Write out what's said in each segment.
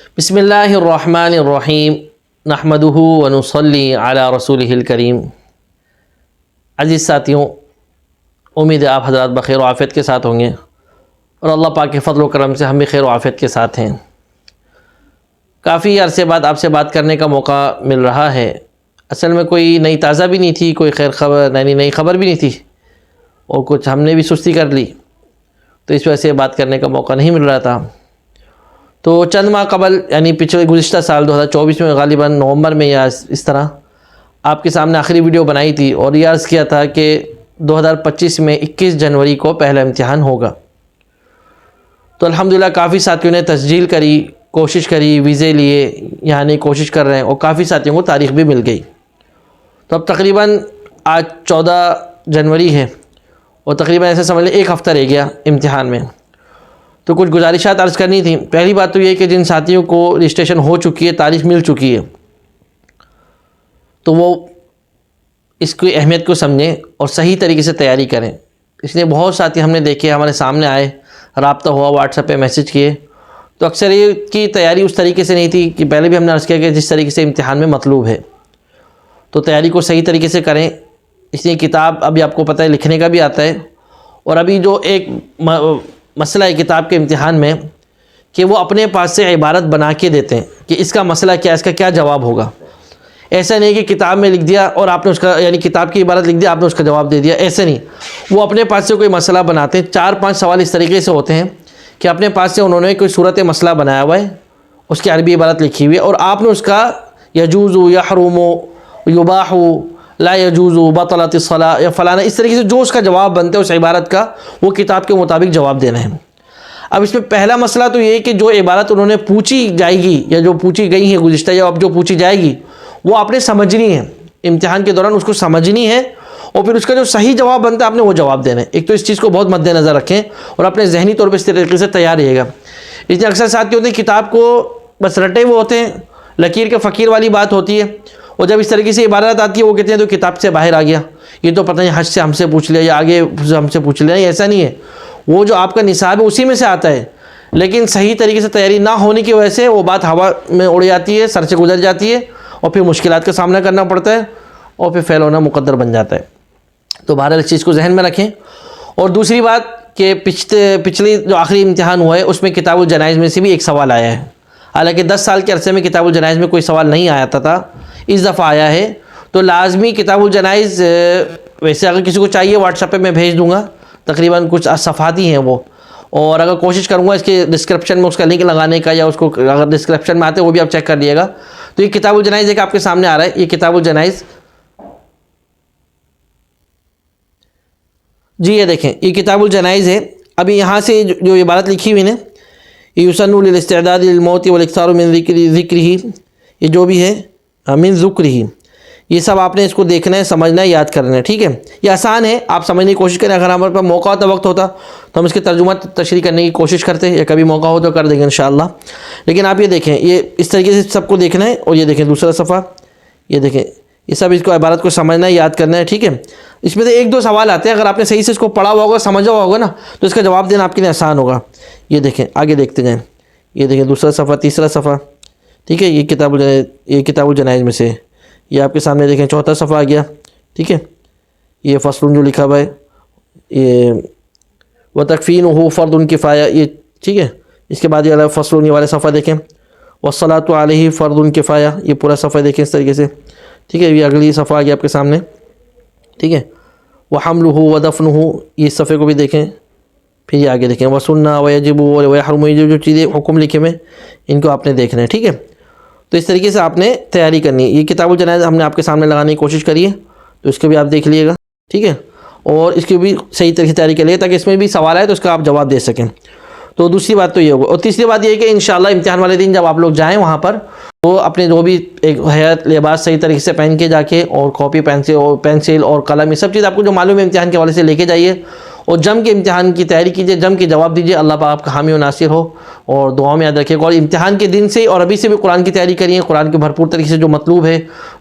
بسم اللہ الرحمن الرحیم نحمدہ ونصلی علی رسولہ الکریم۔ عزیز ساتھیوں، امید ہے آپ حضرات بخیر و عافیت کے ساتھ ہوں گے اور اللہ پاک کے فضل و کرم سے ہم بھی خیر و عافیت کے ساتھ ہیں۔ کافی عرصے بعد آپ سے بات کرنے کا موقع مل رہا ہے۔ اصل میں کوئی نئی تازہ بھی نہیں تھی، کوئی خیر خبر نئی خبر بھی نہیں تھی، اور کچھ ہم نے بھی سستی کر لی، تو اس وجہ سے بات کرنے کا موقع نہیں مل رہا تھا۔ تو چند ماہ قبل یعنی پچھلے گزشتہ سال 2024 میں غالباً نومبر میں یا اس طرح آپ کے سامنے آخری ویڈیو بنائی تھی اور یہ عرض کیا تھا کہ 2025 میں 21 جنوری کو پہلا امتحان ہوگا۔ تو الحمدللہ کافی ساتھیوں نے تسجیل کری، کوشش کری، ویزے لیے، یہاں آنے کی کوشش کر رہے ہیں، اور کافی ساتھیوں کو تاریخ بھی مل گئی۔ تو اب تقریباً آج 14 جنوری ہے اور تقریباً ایسے سمجھ لیں ایک ہفتہ رہ گیا امتحان میں۔ تو کچھ گزارشات عرض کرنی تھی۔ پہلی بات تو یہ کہ جن ساتھیوں کو رجسٹریشن ہو چکی ہے، تاریخ مل چکی ہے، تو وہ اس کی اہمیت کو سمجھیں اور صحیح طریقے سے تیاری کریں۔ اس لیے بہت ساتھی ہم نے دیکھے، ہمارے سامنے آئے، رابطہ ہوا، واٹس ایپ پہ میسج کیے، تو اکثر یہ کی تیاری اس طریقے سے نہیں تھی کہ پہلے بھی ہم نے عرض کیا کہ جس طریقے سے امتحان میں مطلوب ہے، تو تیاری کو صحیح طریقے سے کریں۔ اس لیے کتاب ابھی آپ کو پتہ ہے لکھنے کا بھی آتا ہے، اور ابھی جو ایک مسئلہ ہے کتاب کے امتحان میں کہ وہ اپنے پاس سے عبارت بنا کے دیتے ہیں کہ اس کا مسئلہ کیا، اس کا کیا جواب ہوگا۔ ایسا نہیں کہ کتاب میں لکھ دیا اور آپ نے اس کا یعنی کتاب کی عبارت لکھ دیا، آپ نے اس کا جواب دے دیا، ایسے نہیں۔ وہ اپنے پاس سے کوئی مسئلہ بناتے ہیں، 4-5 سوال اس طریقے سے ہوتے ہیں کہ اپنے پاس سے انہوں نے کوئی صورت مسئلہ بنایا ہوا ہے، اس کی عربی عبارت لکھی ہوئی ہے، اور آپ نے اس کا یجوز، یحرم، یباح، لا یجوز، بطلت الصلاۃ یا فلانا، اس طریقے سے جو اس کا جواب بنتا ہے اس عبارت کا، وہ کتاب کے مطابق جواب دینا ہے۔ اب اس میں پہلا مسئلہ تو یہ ہے کہ جو عبارت انہوں نے پوچھی جائے گی یا جو پوچھی گئی ہے گزشتہ یا اب جو پوچھی جائے گی، وہ آپ نے سمجھنی ہے، امتحان کے دوران اس کو سمجھنی ہے، اور پھر اس کا جو صحیح جواب بنتا ہے آپ نے وہ جواب دینا ہے۔ ایک تو اس چیز کو بہت مد نظر رکھیں اور اپنے ذہنی طور پہ اس طریقے سے تیار رہیے گا۔ اس لیے اکثر ساتھی ہوتے ہیں کتاب کو بس رٹے ہوئے ہوتے ہیں، لکیر کے فقیر والی بات ہوتی ہے، اور جب اس طریقے سے عبارت آتی ہے وہ کہتے ہیں تو کتاب سے باہر آ گیا، یہ تو پتہ نہیں حج سے ہم سے پوچھ لیا یا آگے ہم سے پوچھ لیا۔ ایسا نہیں ہے، وہ جو آپ کا نصاب ہے اسی میں سے آتا ہے، لیکن صحیح طریقے سے تیاری نہ ہونے کی وجہ سے وہ بات ہوا میں اڑ جاتی ہے، سر سے گزر جاتی ہے، اور پھر مشکلات کا سامنا کرنا پڑتا ہے، اور پھر فیل ہونا مقدر بن جاتا ہے۔ تو بہرحال اس چیز کو ذہن میں رکھیں۔ اور دوسری بات کہ پچھلی جو آخری امتحان ہوا ہے اس میں کتاب الجنائز میں سے بھی ایک سوال آیا ہے، حالانکہ 10 سال کے عرصے میں کتاب الجنائز میں کوئی سوال نہیں آیا تھا، اس دفعہ آیا ہے۔ تو لازمی کتاب الجنائز، ویسے اگر کسی کو چاہیے واٹس ایپ پہ میں بھیج دوں گا، تقریباً کچھ صفحاتی ہیں وہ، اور اگر کوشش کروں گا اس کے ڈسکرپشن میں اس کا لنک لگانے کا، یا اس کو اگر ڈسکرپشن میں آتے وہ بھی آپ چیک کر لیے گا۔ تو یہ کتاب الجنائز ایک آپ کے سامنے آ رہا ہے، یہ کتاب الجنائز، جی یہ دیکھیں یہ کتاب الجنائز ہے۔ ابھی یہاں سے جو عبارت لکھی ہوئی ہے، یسن للاستعداد للموت والاکثار من ذکرہ، یہ جو بھی ہے من ذکرہ، یہ سب آپ نے اس کو دیکھنا ہے، سمجھنا ہے، یاد کرنا ہے، ٹھیک ہے۔ یہ آسان ہے، آپ سمجھنے کی کوشش کریں۔ اگر ہمارے پاس موقع ہوتا، وقت ہوتا تو ہم اس کے ترجمہ تشریح کرنے کی کوشش کرتے ہیں، یا کبھی موقع ہو تو کر دیں گے انشاءاللہ۔ لیکن آپ یہ دیکھیں، یہ اس طریقے سے سب کو دیکھنا ہے، اور یہ دیکھیں دوسرا صفحہ، یہ دیکھیں یہ سب اس کو عبارت کو سمجھنا ہے، یاد کرنا ہے، ٹھیک ہے۔ اس میں سے 1-2 سوال آتے ہیں، اگر آپ نے صحیح سے اس کو پڑھا ہوا ہوگا، سمجھا ہوا ہوگا نا، تو اس کا جواب دینا آپ کے لیے آسان ہوگا۔ یہ دیکھیں آگے دیکھتے جائیں، یہ دیکھیں دوسرا صفحہ، تیسرا صفحہ، ٹھیک ہے۔ یہ کتاب الجنائز میں سے، یہ آپ کے سامنے دیکھیں چوتھا صفحہ آ گیا، ٹھیک ہے۔ یہ فصل جو لکھا ہوا ہے، یہ وَتَكْفِينُهُ فَرْضٌ كِفَایَہ، یہ ٹھیک ہے۔ اس کے بعد یہ والا فصل، یہ والے صفحہ دیکھیں، وَالصَّلَاةُ عَلَيْهِ فَرْضٌ كِفَایَہ، یہ پورا صفحہ دیکھیں اس طریقے سے، ٹھیک ہے۔ یہ اگلی صفحہ آ گیا آپ کے سامنے، ٹھیک ہے۔ وَحَمْلُهُ وَدَفْنُهُ، یہ صفحے کو بھی دیکھیں، پھر یہ آگے دیکھیں، وَسُنَّةُ وَيَجِبُ وَيَحْرُمُ، یہ جو چیزیں حکم لکھے میں ان کو آپ نے دیکھنا ہے، ٹھیک ہے۔ تو اس طریقے سے آپ نے تیاری کرنی ہے۔ یہ کتاب الجنائز ہم نے آپ کے سامنے لگانے کی کوشش کری ہے، تو اس کو بھی آپ دیکھ لیے گا، ٹھیک ہے، اور اس کی بھی صحیح طریقے سے تیاری کریے تاکہ اس میں بھی سوال آئے تو اس کا آپ جواب دے سکیں۔ تو دوسری بات تو یہ ہوگا، اور تیسری بات یہ ہے کہ انشاءاللہ امتحان والے دن جب آپ لوگ جائیں وہاں پر، تو اپنے جو بھی ایک حیات لباس صحیح طریقے سے پہن کے جا کے، اور کاپی پینسل اور قلم، یہ سب چیز آپ کو جو معلوم ہے امتحان کے حوالے سے لے کے جائیے، اور جم کے امتحان کی تیاری کیجیے، جم کے جواب دیجیے، اللہ پاک آپ کا حامی و ناصر ہو، اور دعاؤں میں یاد رکھیے گا۔ اور امتحان کے دن سے اور ابھی سے بھی قرآن کی تیاری کریے، قرآن کے بھرپور طریقے سے جو مطلوب ہے۔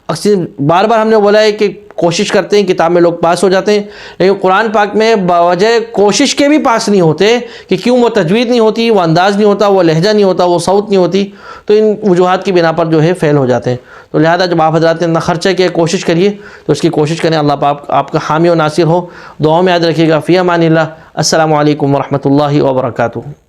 اکثر بار بار ہم نے بولا ہے کہ کوشش کرتے ہیں کتاب میں لوگ پاس ہو جاتے ہیں، لیکن قرآن پاک میں بوجہ کوشش کے بھی پاس نہیں ہوتے کہ کیوں وہ تجوید نہیں ہوتی، وہ انداز نہیں ہوتا، وہ لہجہ نہیں ہوتا، وہ صوت نہیں ہوتی، تو ان وجوہات کی بنا پر جو ہے فیل ہو جاتے ہیں۔ تو لہذا جب آپ حضرات نے اتنا خرچہ کیا کوشش کریے تو اس کی کوشش کریں، اللہ پاک آپ کا حامی و ناصر ہو۔ دعاؤں میں یاد رکھیے گا۔ فی امان اللہ۔ السلام علیکم ورحمۃ اللہ وبرکاتہ۔